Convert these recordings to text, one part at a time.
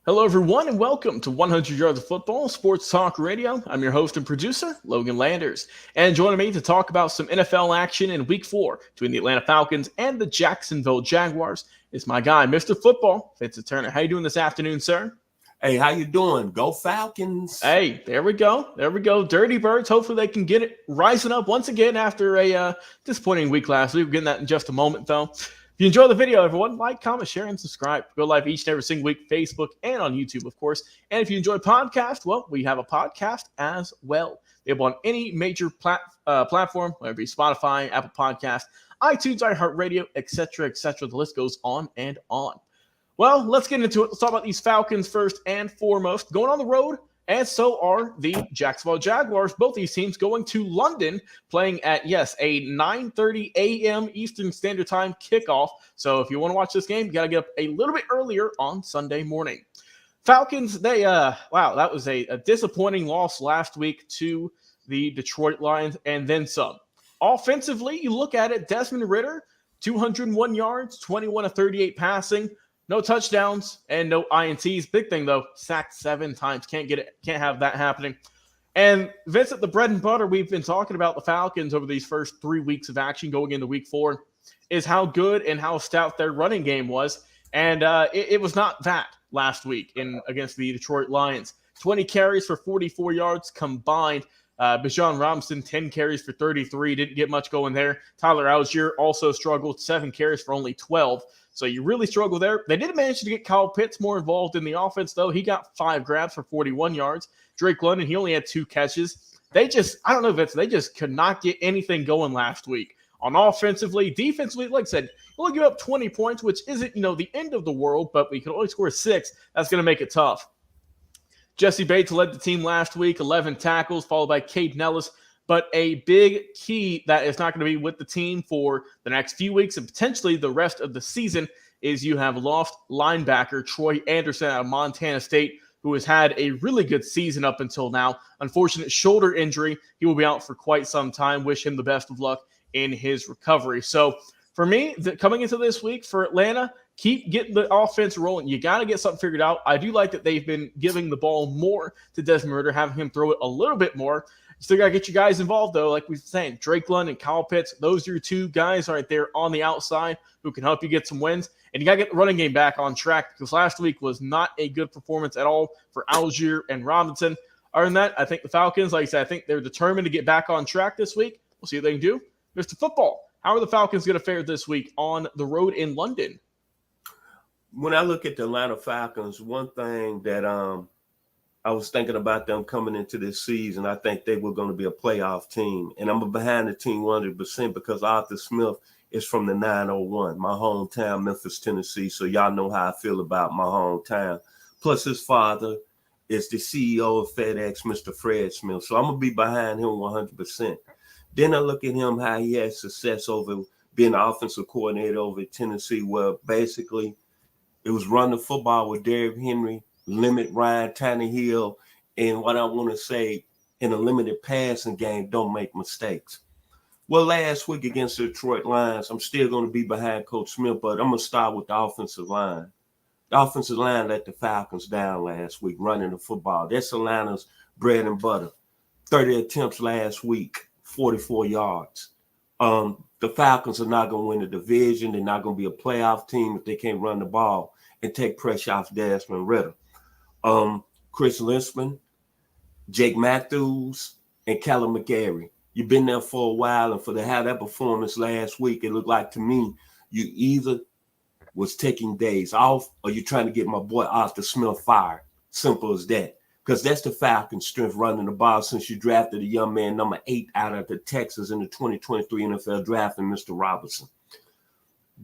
Hello, everyone, and welcome to 100 Yards of Football Sports Talk Radio. I'm your host and producer, Logan Landers. And joining me to talk about some NFL action in Week 4 between the Atlanta Falcons and the Jacksonville Jaguars is my guy, Mr. Football, Vincent Turner. How you doing this afternoon, sir? Hey, how you doing? Go Falcons. Hey, there we go. There we go. Dirty Birds. Hopefully they can get it rising up once again after a disappointing week last week. We're getting that in just a moment, though. If you enjoy the video, everyone, like, comment, share, and subscribe. Go live each and every single week, Facebook and on YouTube, of course. And if you enjoy podcast, well, we have a podcast as well. Available on any major platform, whether it be Spotify, Apple Podcast, iTunes, iHeartRadio, etc., etc. The list goes on and on. Well, let's get into it. Let's talk about these Falcons first and foremost. Going on the road, and so are the Jacksonville Jaguars. Both these teams going to London, playing at, yes, a 9:30 a.m. Eastern Standard Time kickoff. So if you want to watch this game, you got to get up a little bit earlier on Sunday morning. Falcons, that was a disappointing loss last week to the Detroit Lions, and then some. Offensively, you look at it, Desmond Ridder, 201 yards, 21 of 38 passing. No touchdowns and no INTs. Big thing, though, sacked 7 times. Can't have that happening. And Vincent, the bread and butter we've been talking about the Falcons over these first 3 weeks of action going into week 4 is how good and how stout their running game was. And it was not that last week against the Detroit Lions. 20 carries for 44 yards combined. Bijan Robinson, 10 carries for 33. Didn't get much going there. Tyler Algier also struggled, 7 carries for only 12. So you really struggle there. They did manage to get Kyle Pitts more involved in the offense, though. He got 5 grabs for 41 yards. Drake London, he only had 2 catches. I don't know, Vince, they just could not get anything going last week. On offensively, defensively, like I said, we'll give up 20 points, which isn't, the end of the world, but we can only score 6. That's going to make it tough. Jesse Bates led the team last week, 11 tackles, followed by Cade Nellis. But a big key that is not going to be with the team for the next few weeks and potentially the rest of the season is you have lost linebacker Troy Anderson out of Montana State, who has had a really good season up until now. Unfortunate shoulder injury. He will be out for quite some time. Wish him the best of luck in his recovery. So for me, coming into this week for Atlanta, keep getting the offense rolling. You got to get something figured out. I do like that they've been giving the ball more to Desmond Ridder, having him throw it a little bit more. Still got to get you guys involved, though. Like we've been saying, Drake London and Kyle Pitts, those are your 2 guys right there on the outside who can help you get some wins. And you got to get the running game back on track because last week was not a good performance at all for Algier and Robinson. Other than that, I think the Falcons, like I said, I think they're determined to get back on track this week. We'll see what they can do. Mr. Football, how are the Falcons going to fare this week on the road in London? When I look at the Atlanta Falcons, one thing that I was thinking about them coming into this season, I think they were going to be a playoff team. And I'm behind the team 100% because Arthur Smith is from the 901, my hometown, Memphis, Tennessee. So y'all know how I feel about my hometown. Plus his father is the CEO of FedEx, Mr. Fred Smith. So I'm going to be behind him 100%. Then I look at him, how he had success over being the offensive coordinator over at Tennessee, where basically it was run the football with Derrick Henry, limit Ryan Tannehill, and what I want to say, in a limited passing game, don't make mistakes. Well, last week against the Detroit Lions, I'm still going to be behind Coach Smith, but I'm going to start with the offensive line. The offensive line let the Falcons down last week running the football. That's Atlanta's bread and butter. 30 attempts last week, 44 yards. The Falcons are not going to win the division. They're not going to be a playoff team if they can't run the ball and take pressure off Desmond Ridder. Chris Linsman, Jake Matthews, and Callum McGarry. You've been there for a while, and for to have that performance last week, it looked like to me you either was taking days off or you're trying to get my boy Arthur Smith fired. Simple as that. Because that's the Falcons' strength running the ball since you drafted a young man, number 8 out of the Texas in the 2023 NFL draft, and Mr. Robinson.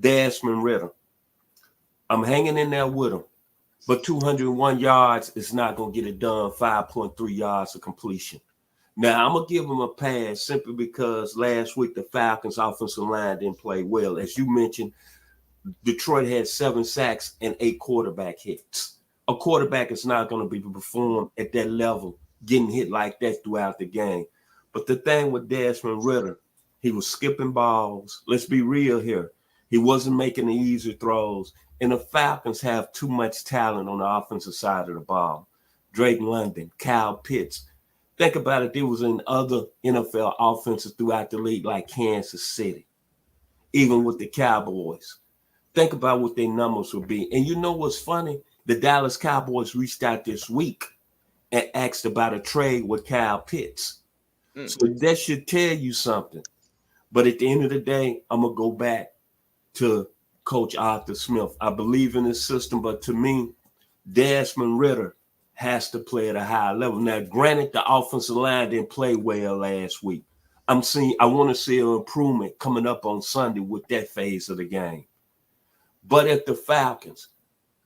Desmond Ridder. I'm hanging in there with him. But 201 yards is not going to get it done, 5.3 yards of completion. Now, I'm going to give him a pass simply because last week the Falcons' offensive line didn't play well. As you mentioned, Detroit had 7 sacks and 8 quarterback hits. A quarterback is not going to be performed at that level, getting hit like that throughout the game. But the thing with Desmond Ridder, he was skipping balls. Let's be real here. He wasn't making the easy throws. And the Falcons have too much talent on the offensive side of the ball. Drake London, Kyle Pitts. Think about it. There was in other NFL offenses throughout the league like Kansas City, even with the Cowboys. Think about what their numbers would be. And you know what's funny? The Dallas Cowboys reached out this week and asked about a trade with Kyle Pitts. So that should tell you something. But at the end of the day, I'm going to go back to Coach Arthur Smith. I believe in his system, but to me, Desmond Ridder has to play at a high level. Now, granted, the offensive line didn't play well last week. I want to see an improvement coming up on Sunday with that phase of the game. But if the Falcons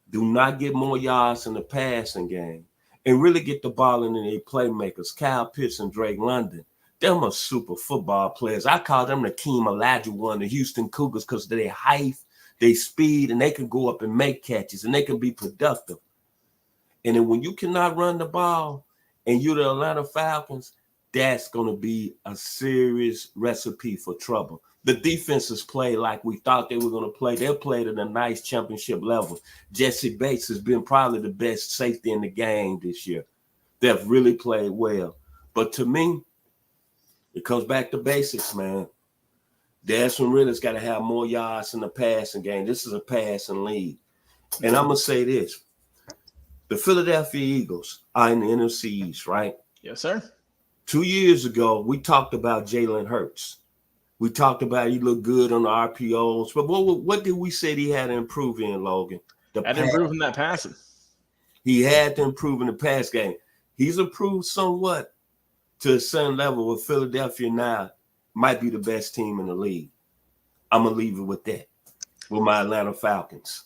do not get more yards in the passing game and really get the ball into their playmakers, Kyle Pitts and Drake London, them are super football players. I call them the Keem Olajuwon, the Houston Cougars, because of their height, their speed, and they can go up and make catches, and they can be productive. And then when you cannot run the ball and you're the Atlanta Falcons, that's going to be a serious recipe for trouble. The defenses play like we thought they were going to play. They're played at a nice championship level. Jesse Bates has been probably the best safety in the game this year. They've really played well. But to me, it comes back to basics, man. Desmond Ridder's got to have more yards in the passing game. This is a passing league. And I'm going to say this. The Philadelphia Eagles are in the NFC East, right? Yes, sir. 2 years ago, we talked about Jalen Hurts. We talked about he looked good on the RPOs. But what did we say he had to improve in, Logan? Had to improve in that passing. He had to improve in the pass game. He's improved somewhat to a certain level with Philadelphia now. Might be the best team in the league. I'm going to leave it with that, with my Atlanta Falcons.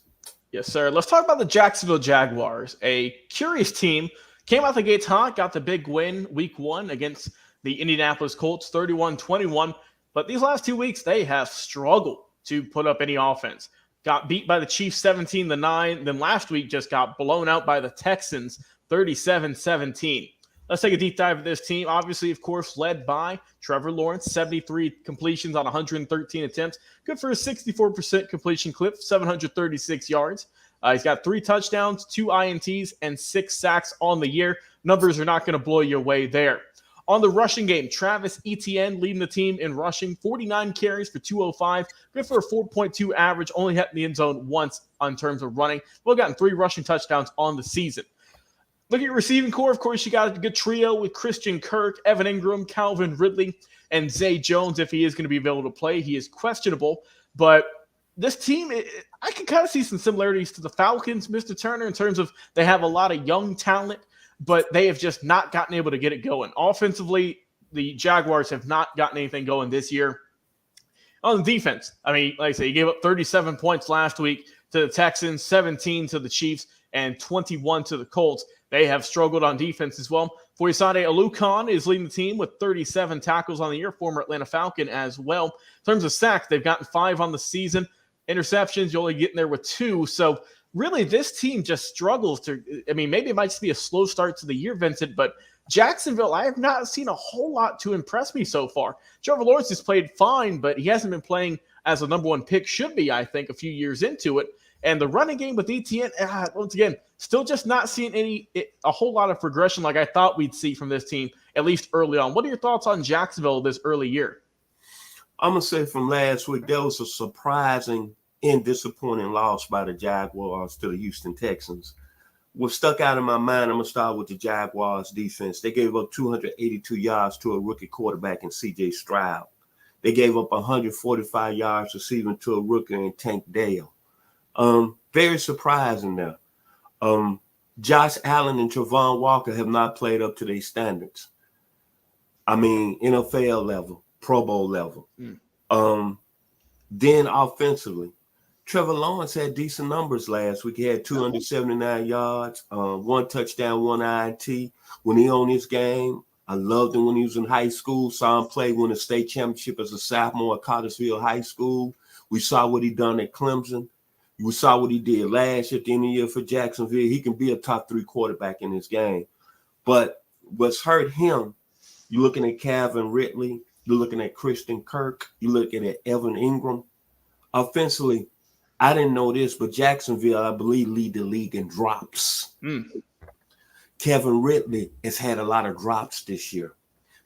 Yes, sir. Let's talk about the Jacksonville Jaguars, a curious team. Came out the gates hot, got the big win week 1 against the Indianapolis Colts, 31-21. But these last 2 weeks, they have struggled to put up any offense. Got beat by the Chiefs 17-9. Then last week just got blown out by the Texans 37-17. Let's take a deep dive at this team. Obviously, of course, led by Trevor Lawrence, 73 completions on 113 attempts. Good for a 64% completion clip, 736 yards. He's got 3 touchdowns, 2 INTs, and 6 sacks on the year. Numbers are not going to blow you away there. On the rushing game, Travis Etienne leading the team in rushing, 49 carries for 205. Good for a 4.2 average, only hit the end zone once in terms of running. We've gotten 3 rushing touchdowns on the season. Look at your receiving core. Of course, you got a good trio with Christian Kirk, Evan Ingram, Calvin Ridley, and Zay Jones if he is going to be available to play. He is questionable, but this team, I can kind of see some similarities to the Falcons, Mr. Turner, in terms of they have a lot of young talent, but they have just not gotten able to get it going. Offensively, the Jaguars have not gotten anything going this year. On the defense, I mean, like I say, you gave up 37 points last week to the Texans, 17 to the Chiefs, and 21 to the Colts. They have struggled on defense as well. Foyesade Alucon is leading the team with 37 tackles on the year, former Atlanta Falcon as well. In terms of sacks, they've gotten 5 on the season. Interceptions, you're only getting there with 2. So really, this team just struggles to, I mean, maybe it might just be a slow start to the year, Vincent, but Jacksonville, I have not seen a whole lot to impress me so far. Trevor Lawrence has played fine, but he hasn't been playing as a number 1 pick should be, I think, a few years into it. And the running game with Etienne, once again, still just not seeing a whole lot of progression like I thought we'd see from this team, at least early on. What are your thoughts on Jacksonville this early year? I'm going to say from last week, there was a surprising and disappointing loss by the Jaguars to the Houston Texans. What stuck out in my mind, I'm going to start with the Jaguars defense. They gave up 282 yards to a rookie quarterback in C.J. Stroud. They gave up 145 yards receiving to a rookie in Tank Dell. Very surprising there. Josh Allen and Travon Walker have not played up to their standards. I mean, NFL level, Pro Bowl level. Then offensively, Trevor Lawrence had decent numbers last week. He had 279 yards, 1 touchdown, 1 INT. When he on his game, I loved him when he was in high school. Saw him play win a state championship as a sophomore at Cartersville High School. We saw what he done at Clemson. We saw what he did last year at the end of the year for Jacksonville. He can be a top 3 quarterback in this game. But what's hurt him, you're looking at Calvin Ridley, you're looking at Christian Kirk, you're looking at Evan Ingram. Offensively, I didn't know this, but Jacksonville, I believe, lead the league in drops. Kevin Ridley has had a lot of drops this year.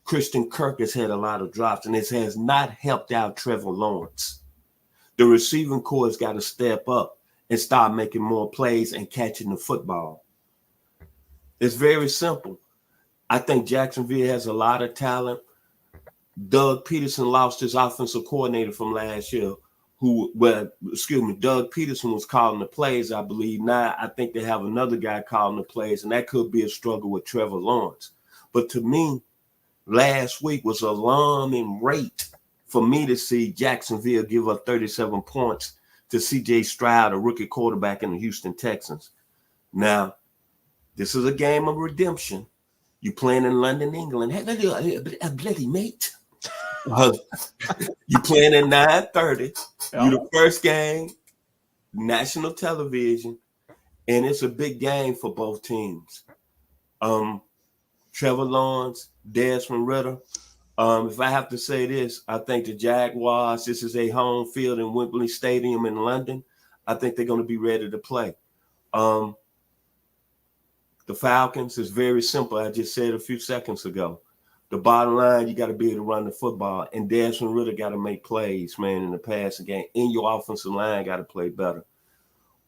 Christian Kirk has had a lot of drops, and this has not helped out Trevor Lawrence. The receiving corps has got to step up and start making more plays and catching the football. It's very simple. I think Jacksonville has a lot of talent. Doug Peterson lost his offensive coordinator from last year, Doug Peterson was calling the plays, I believe. Now I think they have another guy calling the plays, and that could be a struggle with Trevor Lawrence. But to me, last week was an alarming rate for me to see Jacksonville give up 37 points to C.J. Stroud, a rookie quarterback in the Houston Texans. Now, this is a game of redemption. You playing in London, England. Hey, a bloody mate. You playing at 9:30. You the first game, national television, and it's a big game for both teams. Trevor Lawrence, Desmond Ridder. If I have to say this, I think the Jaguars, this is a home field in Wembley Stadium in London. I think they're going to be ready to play. The Falcons is very simple. I just said a few seconds ago. The bottom line, you got to be able to run the football, and Desmond Ridder got to make plays, man, in the passing game. And your offensive line got to play better.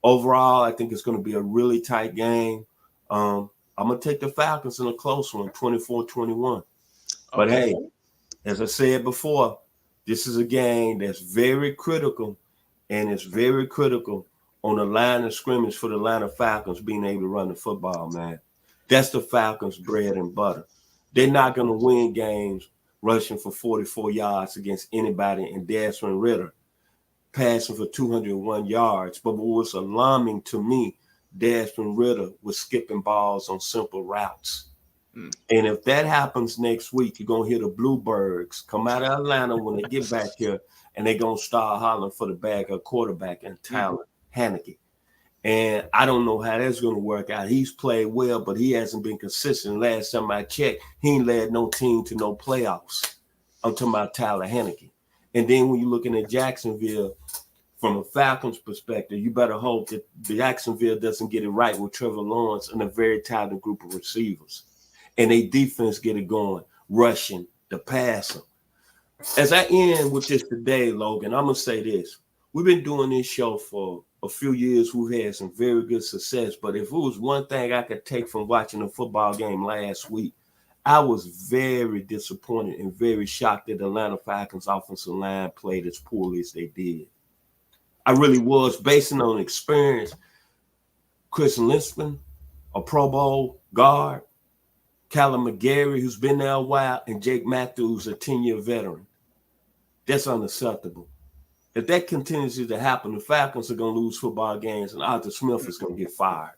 Overall, I think it's going to be a really tight game. I'm going to take the Falcons in a close one, 24-21. But hey, as I said before, this is a game that's very critical, and it's very critical on the line of scrimmage for the Atlanta Falcons being able to run the football, man. That's the Falcons' bread and butter. They're not going to win games rushing for 44 yards against anybody, and Desmond Ridder passing for 201 yards. But what was alarming to me, Desmond Ridder was skipping balls on simple routes. And if that happens next week, you're going to hear the Bluebirds come out of Atlanta when they get back here, and they're going to start hollering for the bag of quarterback and talent, Haneke. And I don't know how that's going to work out. He's played well, but he hasn't been consistent. Last time I checked, he ain't led no team to no playoffs. I'm talking about Tyler Haneke. And then when you're looking at Jacksonville, from a Falcons perspective, you better hope that Jacksonville doesn't get it right with Trevor Lawrence and a very talented group of receivers. And they defense get it going, rushing, the passing. As I end with this today, Logan, I'm going to say this. We've been doing this show for a few years. We've had some very good success. But if it was one thing I could take from watching a football game last week, I was very disappointed and very shocked that the Atlanta Falcons offensive line played as poorly as they did. I really was, based on experience. Chris Linsman, a Pro Bowl guard, Callum McGarry, who's been there a while, and Jake Matthews, a 10-year veteran. That's unacceptable. If that continues to happen, the Falcons are going to lose football games, and Arthur Smith is going to get fired.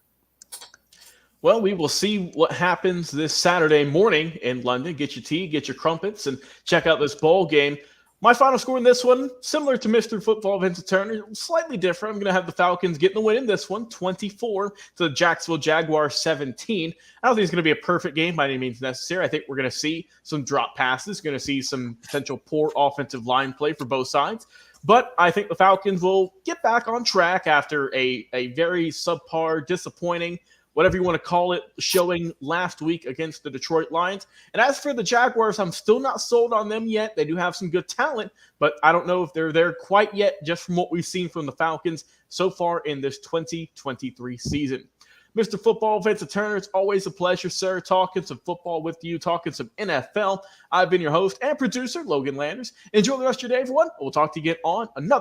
Well, we will see what happens this Saturday morning in London. Get your tea, get your crumpets, and check out this bowl game. My final score in this one, similar to Mr. Football Vincent Turner, slightly different. I'm going to have the Falcons getting the win in this one, 24 to the Jacksonville Jaguars 17. I don't think it's going to be a perfect game by any means necessary. I think we're going to see some drop passes, going to see some potential poor offensive line play for both sides. But I think the Falcons will get back on track after a very subpar, disappointing, whatever you want to call it, showing last week against the Detroit Lions. And as for the Jaguars, I'm still not sold on them yet. They do have some good talent, but I don't know if they're there quite yet, just from what we've seen from the Falcons so far in this 2023 season. Mr. Football Vincent Turner, it's always a pleasure, sir, talking some football with you, talking some NFL. I've been your host and producer, Logan Landers. Enjoy the rest of your day, everyone. We'll talk to you again on another